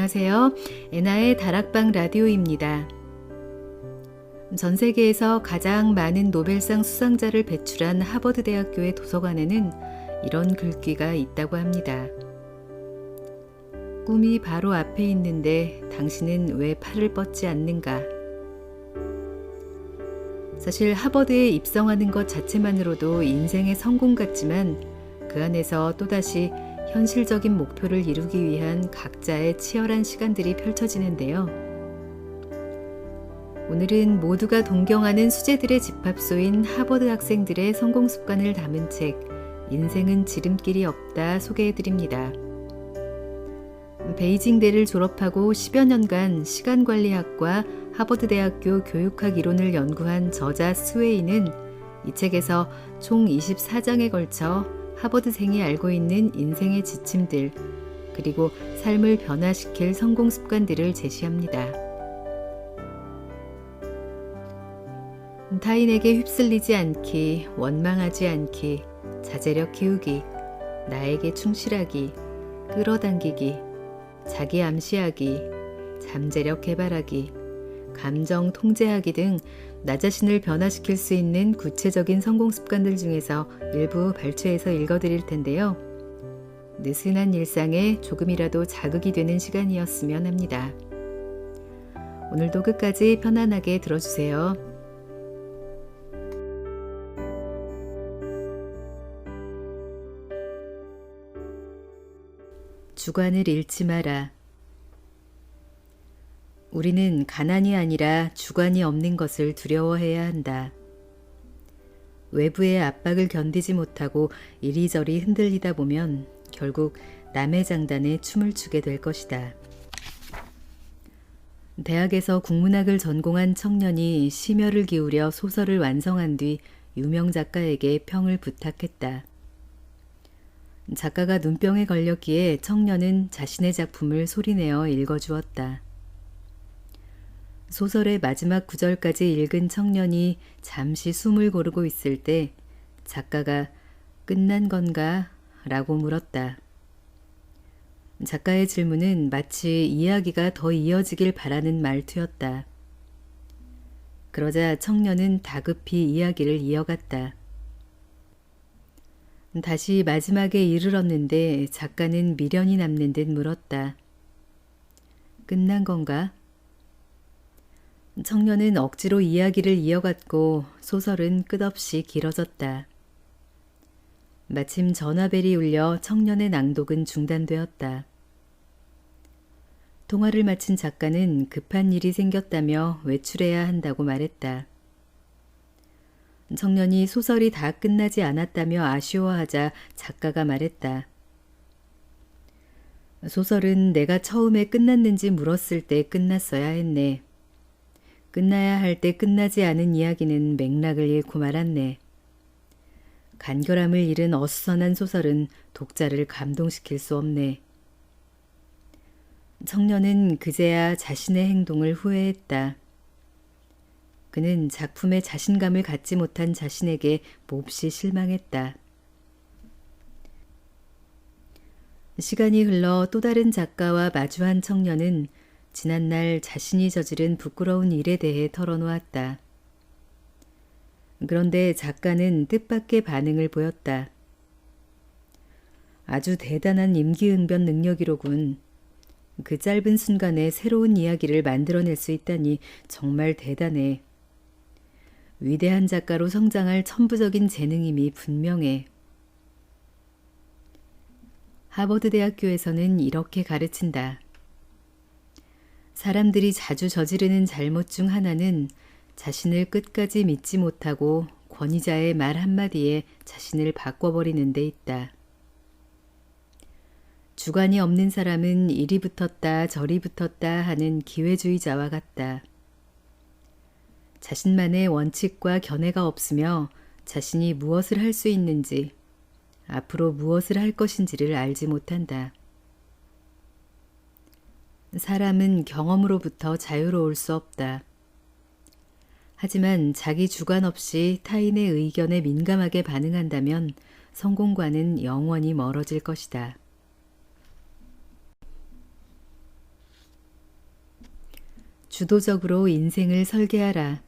안녕하세요. 에나의 다락방 라디오입니다. 전 세계에서 가장 많은 노벨상 수상자를 배출한 하버드 대학교의 도서관에는 이런 글귀가 있다고 합니다. 꿈이 바로 앞에 있는데 당신은 왜 팔을 뻗지 않는가? 사실 하버드에 입성하는 것 자체만으로도 인생의 성공 같지만 그 안에서 또다시 현실적인 목표를 이루기 위한 각자의 치열한 시간들이 펼쳐지는데요. 오늘은 모두가 동경하는 수재들의 집합소인 하버드 학생들의 성공 습관을 담은 책 인생은 지름길이 없다 소개해드립니다. 베이징대를 졸업하고 10여 년간 시간관리학과 하버드대학교 교육학 이론을 연구한 저자 스웨이는 이 책에서 총 24장에 걸쳐 하버드생이 알고 있는 인생의 지침들 그리고 삶을 변화시킬 성공 습관들을 제시합니다. 타인에게 휩쓸리지 않기, 원망하지 않기, 자제력 키우기, 나에게 충실하기, 끌어당기기, 자기 암시하기, 잠재력 개발하기, 감정 통제하기 등 나 자신을 변화시킬 수 있는 구체적인 성공 습관들 중에서 일부 발췌해서 읽어드릴 텐데요. 느슨한 일상에 조금이라도 자극이 되는 시간이었으면 합니다. 오늘도 끝까지 편안하게 들어주세요. 주관을 잃지 마라. 우리는 가난이 아니라 주관이 없는 것을 두려워해야 한다. 외부의 압박을 견디지 못하고 이리저리 흔들리다 보면 결국 남의 장단에 춤을 추게 될 것이다. 대학에서 국문학을 전공한 청년이 심혈을 기울여 소설을 완성한 뒤 유명 작가에게 평을 부탁했다. 작가가 눈병에 걸렸기에 청년은 자신의 작품을 소리내어 읽어주었다. 소설의 마지막 구절까지 읽은 청년이 잠시 숨을 고르고 있을 때 작가가 끝난 건가? 라고 물었다. 작가의 질문은 마치 이야기가 더 이어지길 바라는 말투였다. 그러자 청년은 다급히 이야기를 이어갔다. 다시 마지막에 이르렀는데 작가는 미련이 남는 듯 물었다. 끝난 건가? 청년은 억지로 이야기를 이어갔고 소설은 끝없이 길어졌다. 마침 전화벨이 울려 청년의 낭독은 중단되었다. 통화를 마친 작가는 급한 일이 생겼다며 외출해야 한다고 말했다. 청년이 소설이 다 끝나지 않았다며 아쉬워하자 작가가 말했다. 소설은 내가 처음에 끝났는지 물었을 때 끝났어야 했네. 끝나야 할 때 끝나지 않은 이야기는 맥락을 잃고 말았네. 간결함을 잃은 어수선한 소설은 독자를 감동시킬 수 없네. 청년은 그제야 자신의 행동을 후회했다. 그는 작품에 자신감을 갖지 못한 자신에게 몹시 실망했다. 시간이 흘러 또 다른 작가와 마주한 청년은 지난날 자신이 저지른 부끄러운 일에 대해 털어놓았다. 그런데 작가는 뜻밖의 반응을 보였다. 아주 대단한 임기응변 능력이로군. 그 짧은 순간에 새로운 이야기를 만들어낼 수 있다니 정말 대단해. 위대한 작가로 성장할 천부적인 재능임이 분명해. 하버드 대학교에서는 이렇게 가르친다. 사람들이 자주 저지르는 잘못 중 하나는 자신을 끝까지 믿지 못하고 권위자의 말 한마디에 자신을 바꿔버리는 데 있다. 주관이 없는 사람은 이리 붙었다 저리 붙었다 하는 기회주의자와 같다. 자신만의 원칙과 견해가 없으며 자신이 무엇을 할 수 있는지, 앞으로 무엇을 할 것인지를 알지 못한다. 사람은 경험으로부터 자유로울 수 없다. 하지만 자기 주관 없이 타인의 의견에 민감하게 반응한다면 성공과는 영원히 멀어질 것이다. 주도적으로 인생을 설계하라.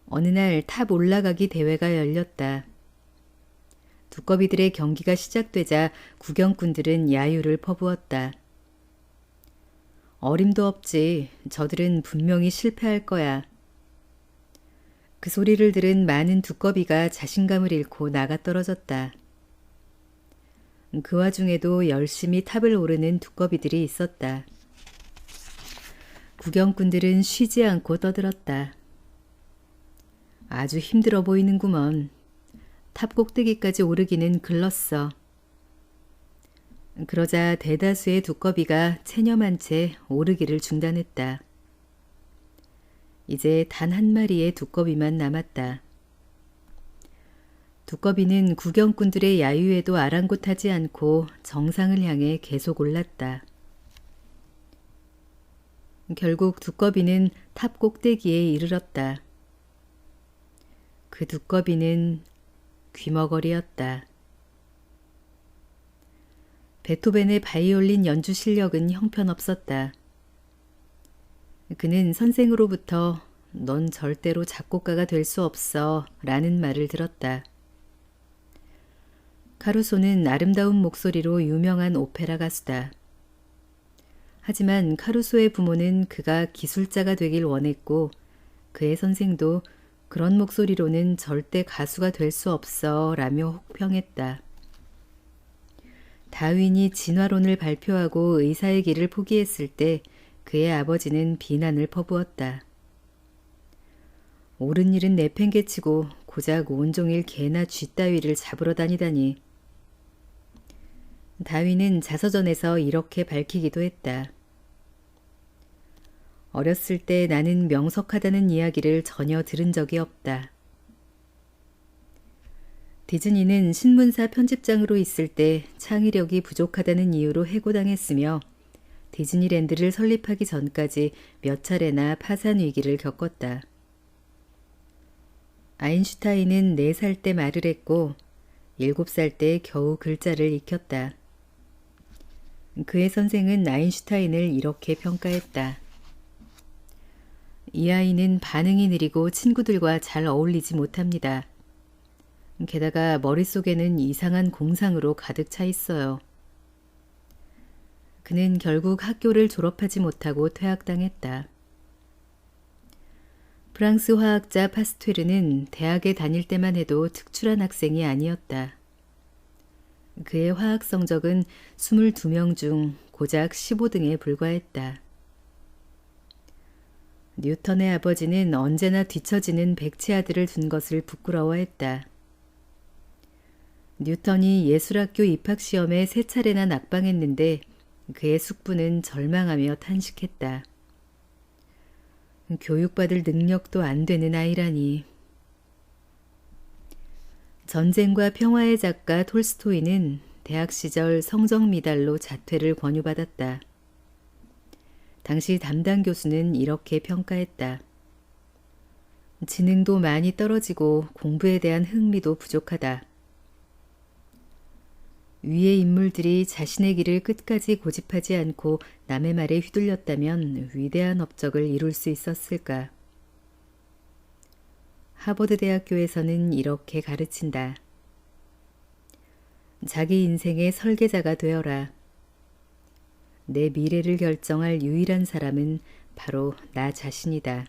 어느 날 탑 올라가기 대회가 열렸다. 두꺼비들의 경기가 시작되자 구경꾼들은 야유를 퍼부었다. 어림도 없지. 저들은 분명히 실패할 거야. 그 소리를 들은 많은 두꺼비가 자신감을 잃고 나가 떨어졌다. 그 와중에도 열심히 탑을 오르는 두꺼비들이 있었다. 구경꾼들은 쉬지 않고 떠들었다. 아주 힘들어 보이는구먼. 탑 꼭대기까지 오르기는 글렀어. 그러자 대다수의 두꺼비가 체념한 채 오르기를 중단했다. 이제 단 한 마리의 두꺼비만 남았다. 두꺼비는 구경꾼들의 야유에도 아랑곳하지 않고 정상을 향해 계속 올랐다. 결국 두꺼비는 탑 꼭대기에 이르렀다. 그 두꺼비는 귀머거리였다. 베토벤의 바이올린 연주 실력은 형편없었다. 그는 선생으로부터 넌 절대로 작곡가가 될 수 없어 라는 말을 들었다. 카루소는 아름다운 목소리로 유명한 오페라 가수다. 하지만 카루소의 부모는 그가 기술자가 되길 원했고 그의 선생도 그런 목소리로는 절대 가수가 될 수 없어 라며 혹평했다. 다윈이 진화론을 발표하고 의사의 길을 포기했을 때 그의 아버지는 비난을 퍼부었다. 옳은 일은 내팽개치고 고작 온종일 개나 쥐 따위를 잡으러 다니다니. 다윈은 자서전에서 이렇게 밝히기도 했다. 어렸을 때 나는 명석하다는 이야기를 전혀 들은 적이 없다. 디즈니는 신문사 편집장으로 있을 때 창의력이 부족하다는 이유로 해고당했으며 디즈니랜드를 설립하기 전까지 몇 차례나 파산 위기를 겪었다. 아인슈타인은 4살 때 말을 했고 7살 때 겨우 글자를 익혔다. 그의 선생은 아인슈타인을 이렇게 평가했다. 이 아이는 반응이 느리고 친구들과 잘 어울리지 못합니다. 게다가 머릿속에는 이상한 공상으로 가득 차 있어요. 그는 결국 학교를 졸업하지 못하고 퇴학당했다. 프랑스 화학자 파스투르는 대학에 다닐 때만 해도 특출한 학생이 아니었다. 그의 화학 성적은 22명 중 고작 15등에 불과했다. 뉴턴의 아버지는 언제나 뒤처지는 백치 아들을 둔 것을 부끄러워했다. 뉴턴이 예술학교 입학시험에 3차례나 낙방했는데 그의 숙부는 절망하며 탄식했다. 교육받을 능력도 안 되는 아이라니. 전쟁과 평화의 작가 톨스토이는 대학 시절 성적 미달로 자퇴를 권유받았다. 당시 담당 교수는 이렇게 평가했다. 지능도 많이 떨어지고 공부에 대한 흥미도 부족하다. 위의 인물들이 자신의 길을 끝까지 고집하지 않고 남의 말에 휘둘렸다면 위대한 업적을 이룰 수 있었을까? 하버드 대학교에서는 이렇게 가르친다. 자기 인생의 설계자가 되어라. 내 미래를 결정할 유일한 사람은 바로 나 자신이다.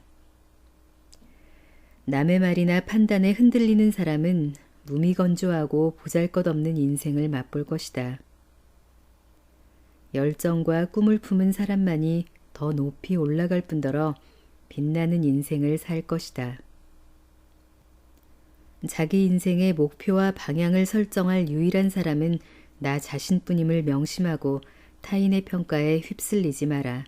남의 말이나 판단에 흔들리는 사람은 무미건조하고 보잘것없는 인생을 맛볼 것이다. 열정과 꿈을 품은 사람만이 더 높이 올라갈 뿐더러 빛나는 인생을 살 것이다. 자기 인생의 목표와 방향을 설정할 유일한 사람은 나 자신뿐임을 명심하고 타인의 평가에 휩쓸리지 마라.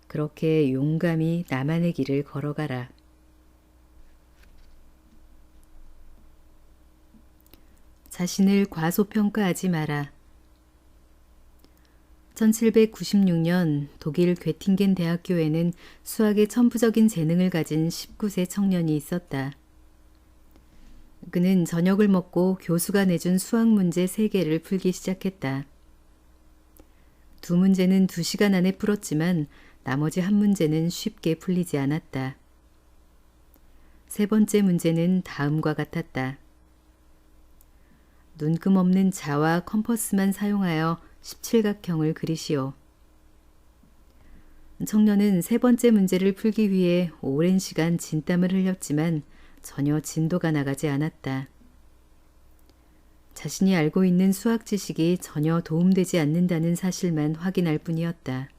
그렇게 용감히 나만의 길을 걸어가라. 자신을 과소평가하지 마라. 1796년 독일 괴팅겐 대학교에는 수학에 천부적인 재능을 가진 19세 청년이 있었다. 그는 저녁을 먹고 교수가 내준 수학 문제 3개를 풀기 시작했다. 두 문제는 2시간 안에 풀었지만 나머지 한 문제는 쉽게 풀리지 않았다. 세 번째 문제는 다음과 같았다. 눈금 없는 자와 컴퍼스만 사용하여 17각형을 그리시오. 청년은 세 번째 문제를 풀기 위해 오랜 시간 진땀을 흘렸지만 전혀 진도가 나가지 않았다. 자신이 알고 있는 수학 지식이 전혀 도움되지 않는다는 사실만 확인할 뿐이었다.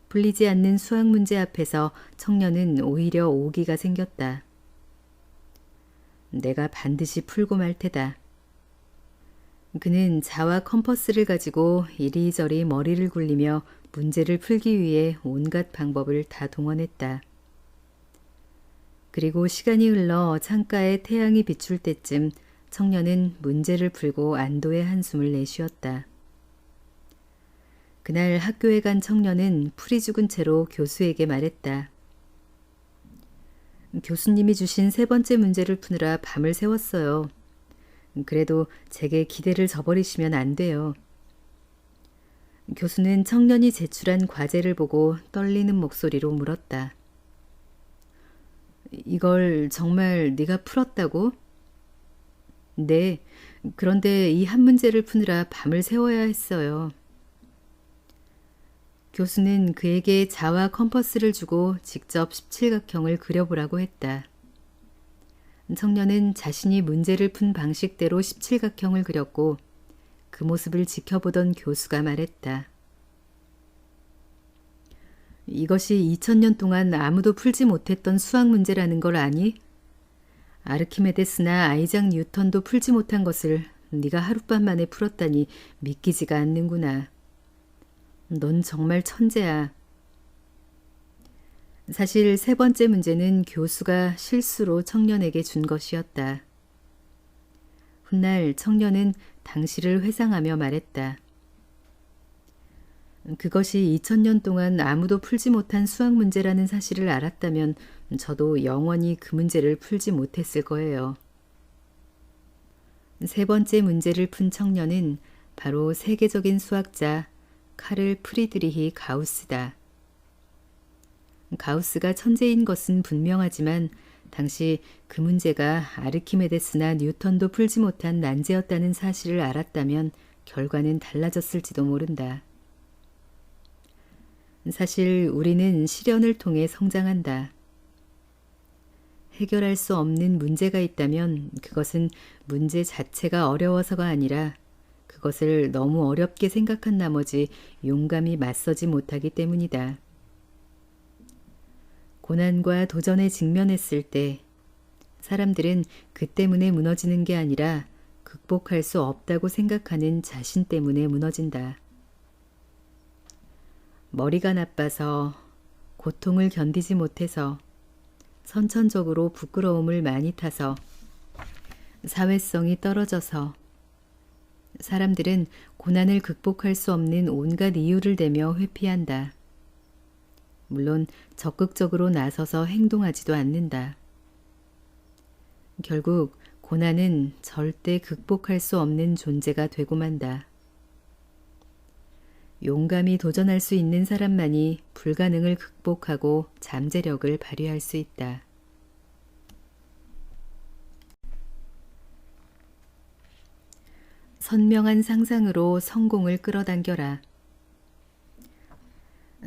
풀리지 않는 수학 문제 앞에서 청년은 오히려 오기가 생겼다. 내가 반드시 풀고 말 테다. 그는 자와 컴퍼스를 가지고 이리저리 머리를 굴리며 문제를 풀기 위해 온갖 방법을 다 동원했다. 그리고 시간이 흘러 창가에 태양이 비출 때쯤 청년은 문제를 풀고 안도의 한숨을 내쉬었다. 그날 학교에 간 청년은 풀이 죽은 채로 교수에게 말했다. 교수님이 주신 세 번째 문제를 푸느라 밤을 새웠어요. 그래도 제게 기대를 저버리시면 안 돼요. 교수는 청년이 제출한 과제를 보고 떨리는 목소리로 물었다. 이걸 정말 네가 풀었다고? 네, 그런데 이 한 문제를 푸느라 밤을 새워야 했어요. 교수는 그에게 자와 컴퍼스를 주고 직접 17각형을 그려보라고 했다. 청년은 자신이 문제를 푼 방식대로 17각형을 그렸고 그 모습을 지켜보던 교수가 말했다. 이것이 2000년 동안 아무도 풀지 못했던 수학 문제라는 걸 아니? 아르키메데스나 아이작 뉴턴도 풀지 못한 것을 네가 하룻밤 만에 풀었다니 믿기지가 않는구나. 넌 정말 천재야. 사실 세 번째 문제는 교수가 실수로 청년에게 준 것이었다. 훗날 청년은 당시를 회상하며 말했다. 그것이 2000년 동안 아무도 풀지 못한 수학 문제라는 사실을 알았다면 저도 영원히 그 문제를 풀지 못했을 거예요. 세 번째 문제를 푼 청년은 바로 세계적인 수학자 카를 프리드리히 가우스다. 가우스가 천재인 것은 분명하지만 당시 그 문제가 아르키메데스나 뉴턴도 풀지 못한 난제였다는 사실을 알았다면 결과는 달라졌을지도 모른다. 사실 우리는 시련을 통해 성장한다. 해결할 수 없는 문제가 있다면 그것은 문제 자체가 어려워서가 아니라 그것을 너무 어렵게 생각한 나머지 용감히 맞서지 못하기 때문이다. 고난과 도전에 직면했을 때 사람들은 그 때문에 무너지는 게 아니라 극복할 수 없다고 생각하는 자신 때문에 무너진다. 머리가 나빠서, 고통을 견디지 못해서, 선천적으로 부끄러움을 많이 타서, 사회성이 떨어져서 사람들은 고난을 극복할 수 없는 온갖 이유를 대며 회피한다. 물론 적극적으로 나서서 행동하지도 않는다. 결국 고난은 절대 극복할 수 없는 존재가 되고 만다. 용감히 도전할 수 있는 사람만이 불가능을 극복하고 잠재력을 발휘할 수 있다. 선명한 상상으로 성공을 끌어당겨라.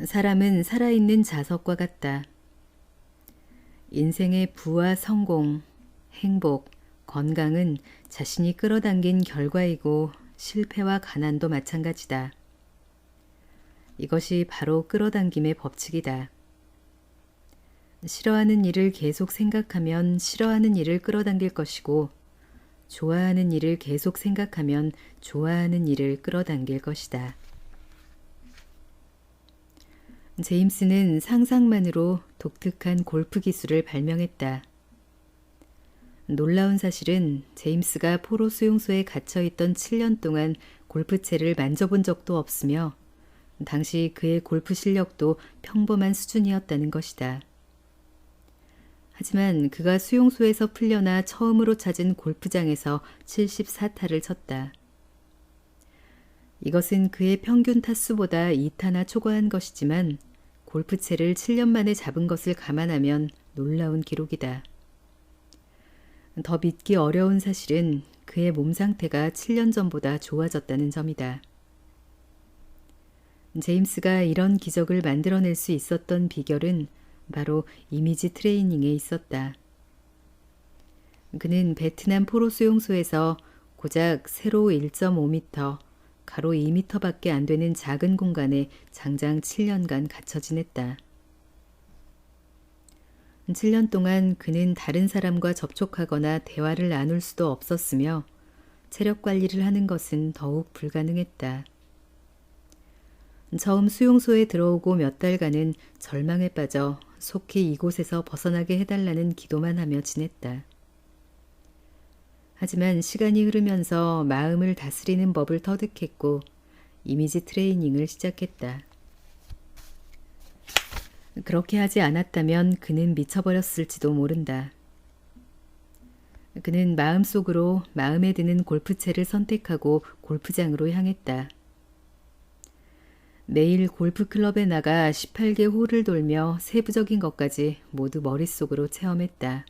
사람은 살아있는 자석과 같다. 인생의 부와 성공, 행복, 건강은 자신이 끌어당긴 결과이고 실패와 가난도 마찬가지다. 이것이 바로 끌어당김의 법칙이다. 싫어하는 일을 계속 생각하면 싫어하는 일을 끌어당길 것이고 좋아하는 일을 계속 생각하면 좋아하는 일을 끌어당길 것이다. 제임스는 상상만으로 독특한 골프 기술을 발명했다. 놀라운 사실은 제임스가 포로 수용소에 갇혀있던 7년 동안 골프채를 만져본 적도 없으며 당시 그의 골프 실력도 평범한 수준이었다는 것이다. 하지만 그가 수용소에서 풀려나 처음으로 찾은 골프장에서 74타를 쳤다. 이것은 그의 평균 타수보다 2타나 초과한 것이지만 골프채를 7년 만에 잡은 것을 감안하면 놀라운 기록이다. 더 믿기 어려운 사실은 그의 몸 상태가 7년 전보다 좋아졌다는 점이다. 제임스가 이런 기적을 만들어낼 수 있었던 비결은 바로 이미지 트레이닝에 있었다. 그는 베트남 포로 수용소에서 고작 세로 1.5m, 가로 2m밖에 안 되는 작은 공간에 장장 7년간 갇혀 지냈다. 7년 동안 그는 다른 사람과 접촉하거나 대화를 나눌 수도 없었으며 체력 관리를 하는 것은 더욱 불가능했다. 처음 수용소에 들어오고 몇 달간은 절망에 빠져 속히 이곳에서 벗어나게 해달라는 기도만 하며 지냈다. 하지만 시간이 흐르면서 마음을 다스리는 법을 터득했고 이미지 트레이닝을 시작했다. 그렇게 하지 않았다면 그는 미쳐버렸을지도 모른다. 그는 마음속으로 마음에 드는 골프채를 선택하고 골프장으로 향했다. 매일 골프클럽에 나가 18개 홀을 돌며 세부적인 것까지 모두 머릿속으로 체험했다.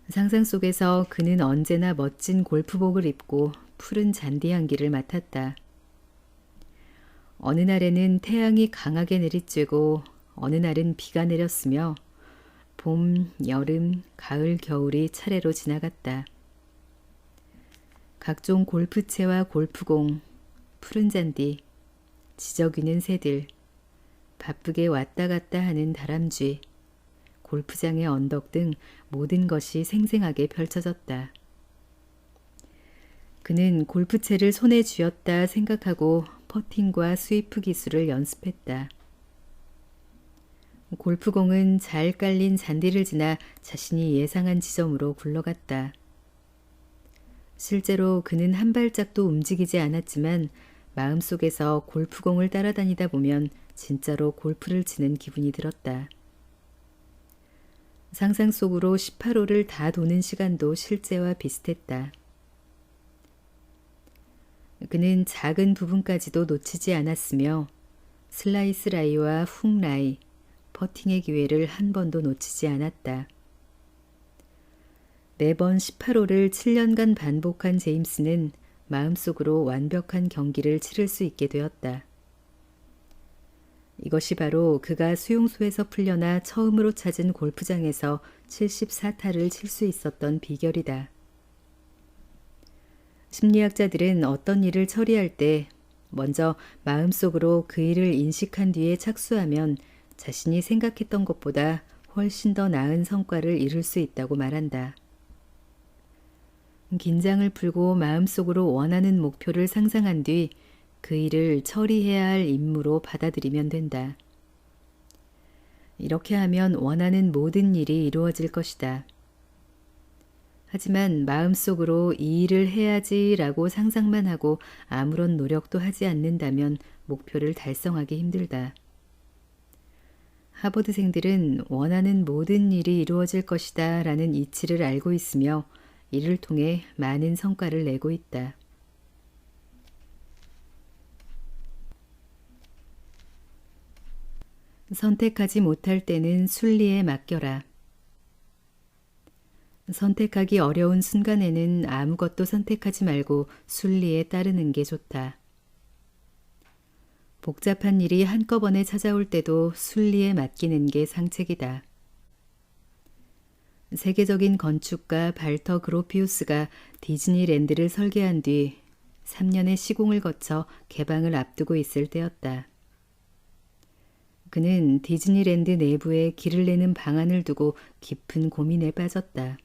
상상 속에서 그는 언제나 멋진 골프복을 입고 푸른 잔디 향기를 맡았다. 어느 날에는 태양이 강하게 내리쬐고 어느 날은 비가 내렸으며 봄, 여름, 가을, 겨울이 차례로 지나갔다. 각종 골프채와 골프공, 푸른 잔디, 지저귀는 새들, 바쁘게 왔다 갔다 하는 다람쥐, 골프장의 언덕 등 모든 것이 생생하게 펼쳐졌다. 그는 골프채를 손에 쥐었다 생각하고 퍼팅과 스위프 기술을 연습했다. 골프공은 잘 깔린 잔디를 지나 자신이 예상한 지점으로 굴러갔다. 실제로 그는 한 발짝도 움직이지 않았지만 마음속에서 골프공을 따라다니다 보면 진짜로 골프를 치는 기분이 들었다. 상상 속으로 18홀을 다 도는 시간도 실제와 비슷했다. 그는 작은 부분까지도 놓치지 않았으며 슬라이스 라이와 훅 라이, 퍼팅의 기회를 한 번도 놓치지 않았다. 매번 18홀을 7년간 반복한 제임스는 마음속으로 완벽한 경기를 치를 수 있게 되었다. 이것이 바로 그가 수용소에서 풀려나 처음으로 찾은 골프장에서 74타를 칠 수 있었던 비결이다. 심리학자들은 어떤 일을 처리할 때 먼저 마음속으로 그 일을 인식한 뒤에 착수하면 자신이 생각했던 것보다 훨씬 더 나은 성과를 이룰 수 있다고 말한다. 긴장을 풀고 마음속으로 원하는 목표를 상상한 뒤 그 일을 처리해야 할 임무로 받아들이면 된다. 이렇게 하면 원하는 모든 일이 이루어질 것이다. 하지만 마음속으로 이 일을 해야지라고 상상만 하고 아무런 노력도 하지 않는다면 목표를 달성하기 힘들다. 하버드생들은 원하는 모든 일이 이루어질 것이다 라는 이치를 알고 있으며 이를 통해 많은 성과를 내고 있다. 선택하지 못할 때는 순리에 맡겨라. 선택하기 어려운 순간에는 아무것도 선택하지 말고 순리에 따르는 게 좋다. 복잡한 일이 한꺼번에 찾아올 때도 순리에 맡기는 게 상책이다. 세계적인 건축가 발터 그로피우스가 디즈니랜드를 설계한 뒤 3년의 시공을 거쳐 개방을 앞두고 있을 때였다. 그는 디즈니랜드 내부에 길을 내는 방안을 두고 깊은 고민에 빠졌다.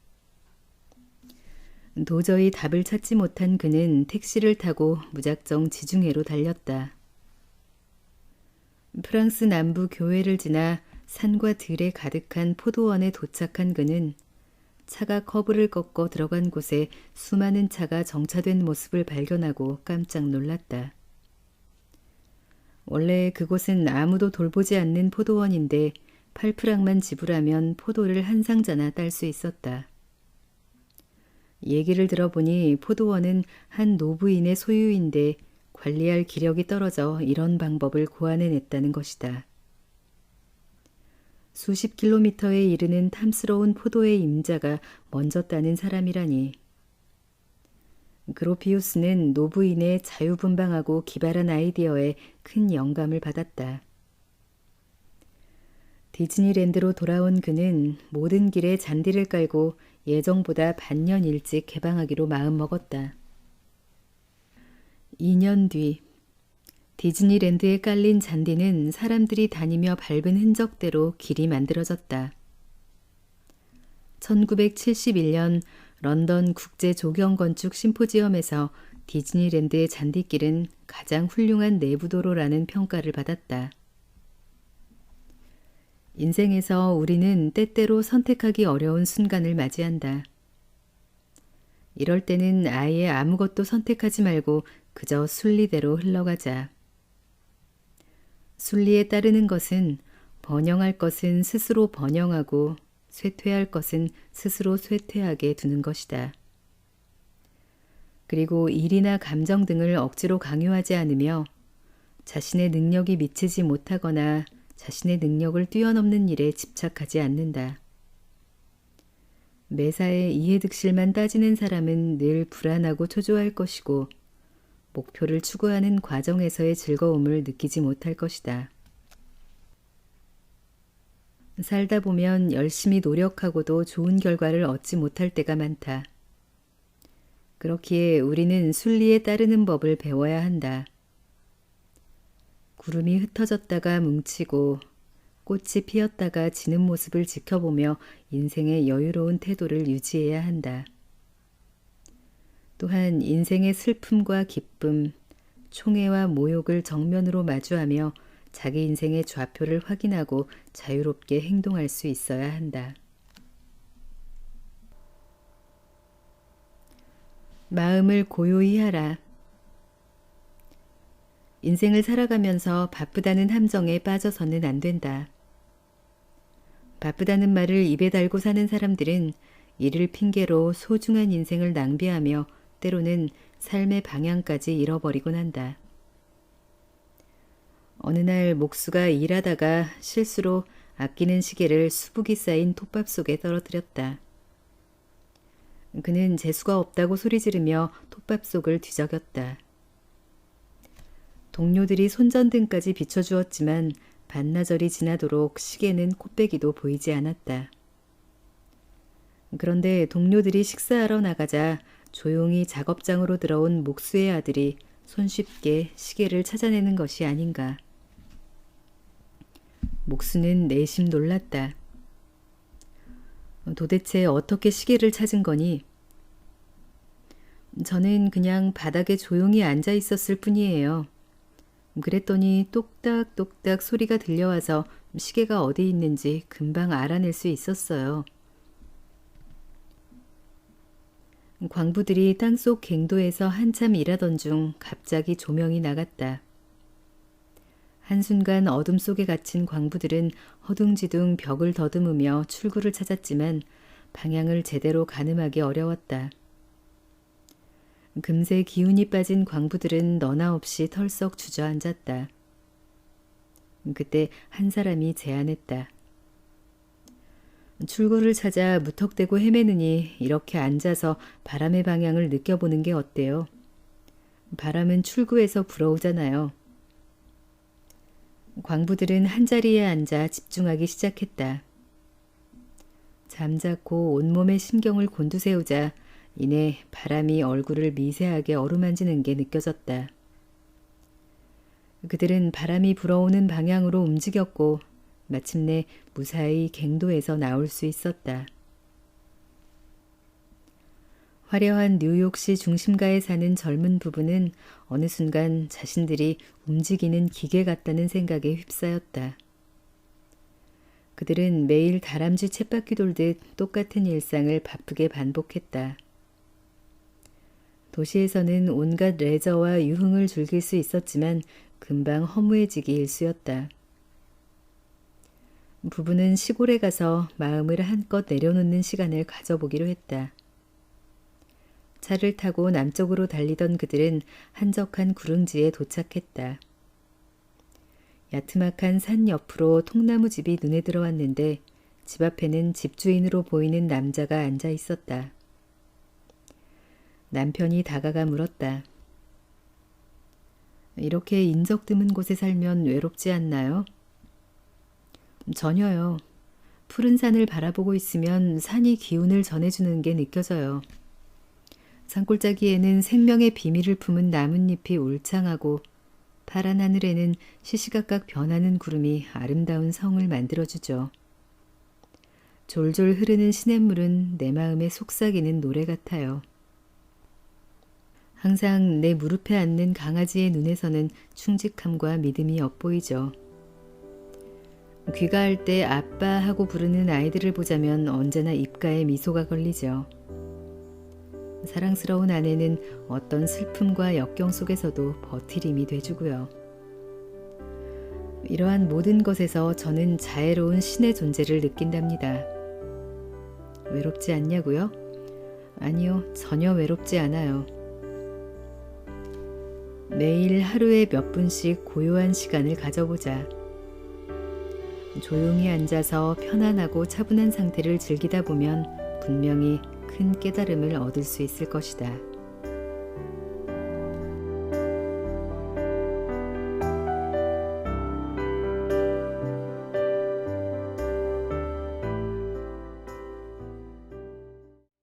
도저히 답을 찾지 못한 그는 택시를 타고 무작정 지중해로 달렸다. 프랑스 남부 교회를 지나 산과 들에 가득한 포도원에 도착한 그는 차가 커브를 꺾어 들어간 곳에 수많은 차가 정차된 모습을 발견하고 깜짝 놀랐다. 원래 그곳은 아무도 돌보지 않는 포도원인데 8프랑만 지불하면 포도를 한 상자나 딸 수 있었다. 얘기를 들어보니 포도원은 한 노부인의 소유인데 관리할 기력이 떨어져 이런 방법을 고안해냈다는 것이다. 수십 킬로미터에 이르는 탐스러운 포도의 임자가 먼저 따는 사람이라니. 그로피우스는 노부인의 자유분방하고 기발한 아이디어에 큰 영감을 받았다. 디즈니랜드로 돌아온 그는 모든 길에 잔디를 깔고 예정보다 반년 일찍 개방하기로 마음먹었다. 2년 뒤 디즈니랜드에 깔린 잔디는 사람들이 다니며 밟은 흔적대로 길이 만들어졌다. 1971년 런던 국제 조경 건축 심포지엄에서 디즈니랜드의 잔디길은 가장 훌륭한 내부도로라는 평가를 받았다. 인생에서 우리는 때때로 선택하기 어려운 순간을 맞이한다. 이럴 때는 아예 아무것도 선택하지 말고 그저 순리대로 흘러가자. 순리에 따르는 것은 번영할 것은 스스로 번영하고 쇠퇴할 것은 스스로 쇠퇴하게 두는 것이다. 그리고 일이나 감정 등을 억지로 강요하지 않으며 자신의 능력이 미치지 못하거나 자신의 능력을 뛰어넘는 일에 집착하지 않는다. 매사에 이해득실만 따지는 사람은 늘 불안하고 초조할 것이고 목표를 추구하는 과정에서의 즐거움을 느끼지 못할 것이다. 살다 보면 열심히 노력하고도 좋은 결과를 얻지 못할 때가 많다. 그렇기에 우리는 순리에 따르는 법을 배워야 한다. 구름이 흩어졌다가 뭉치고 꽃이 피었다가 지는 모습을 지켜보며 인생의 여유로운 태도를 유지해야 한다. 또한 인생의 슬픔과 기쁨, 총애와 모욕을 정면으로 마주하며 자기 인생의 좌표를 확인하고 자유롭게 행동할 수 있어야 한다. 마음을 고요히 하라. 인생을 살아가면서 바쁘다는 함정에 빠져서는 안 된다. 바쁘다는 말을 입에 달고 사는 사람들은 이를 핑계로 소중한 인생을 낭비하며 때로는 삶의 방향까지 잃어버리곤 한다. 어느 날 목수가 일하다가 실수로 아끼는 시계를 수북이 쌓인 톱밥 속에 떨어뜨렸다. 그는 재수가 없다고 소리 지르며 톱밥 속을 뒤적였다. 동료들이 손전등까지 비춰주었지만 반나절이 지나도록 시계는 코빼기도 보이지 않았다. 그런데 동료들이 식사하러 나가자 조용히 작업장으로 들어온 목수의 아들이 손쉽게 시계를 찾아내는 것이 아닌가. 목수는 내심 놀랐다. 도대체 어떻게 시계를 찾은 거니? 저는 그냥 바닥에 조용히 앉아 있었을 뿐이에요. 그랬더니 똑딱똑딱 소리가 들려와서 시계가 어디 있는지 금방 알아낼 수 있었어요. 광부들이 땅속 갱도에서 한참 일하던 중 갑자기 조명이 나갔다. 한순간 어둠 속에 갇힌 광부들은 허둥지둥 벽을 더듬으며 출구를 찾았지만 방향을 제대로 가늠하기 어려웠다. 금세 기운이 빠진 광부들은 너나 없이 털썩 주저앉았다. 그때 한 사람이 제안했다. 출구를 찾아 무턱대고 헤매느니 이렇게 앉아서 바람의 방향을 느껴보는 게 어때요? 바람은 출구에서 불어오잖아요. 광부들은 한자리에 앉아 집중하기 시작했다. 잠자코 온몸의 신경을 곤두세우자 이내 바람이 얼굴을 미세하게 어루만지는 게 느껴졌다. 그들은 바람이 불어오는 방향으로 움직였고 마침내 무사히 갱도에서 나올 수 있었다. 화려한 뉴욕시 중심가에 사는 젊은 부부는 어느 순간 자신들이 움직이는 기계 같다는 생각에 휩싸였다. 그들은 매일 다람쥐 쳇바퀴 돌듯 똑같은 일상을 바쁘게 반복했다. 도시에서는 온갖 레저와 유흥을 즐길 수 있었지만 금방 허무해지기 일쑤였다. 부부는 시골에 가서 마음을 한껏 내려놓는 시간을 가져보기로 했다. 차를 타고 남쪽으로 달리던 그들은 한적한 구릉지에 도착했다. 야트막한 산 옆으로 통나무 집이 눈에 들어왔는데 집 앞에는 집주인으로 보이는 남자가 앉아 있었다. 남편이 다가가 물었다. 이렇게 인적 드문 곳에 살면 외롭지 않나요? 전혀요. 푸른 산을 바라보고 있으면 산이 기운을 전해주는 게 느껴져요. 산골짜기에는 생명의 비밀을 품은 나뭇잎이 울창하고 파란 하늘에는 시시각각 변하는 구름이 아름다운 성을 만들어주죠. 졸졸 흐르는 시냇물은 내 마음에 속삭이는 노래 같아요. 항상 내 무릎에 앉는 강아지의 눈에서는 충직함과 믿음이 엿보이죠. 귀가할 때 아빠 하고 부르는 아이들을 보자면 언제나 입가에 미소가 걸리죠. 사랑스러운 아내는 어떤 슬픔과 역경 속에서도 버틸 힘이 돼주고요. 이러한 모든 것에서 저는 자애로운 신의 존재를 느낀답니다. 외롭지 않냐고요? 아니요, 전혀 외롭지 않아요. 매일 하루에 몇 분씩 고요한 시간을 가져보자. 조용히 앉아서 편안하고 차분한 상태를 즐기다 보면 분명히 큰 깨달음을 얻을 수 있을 것이다.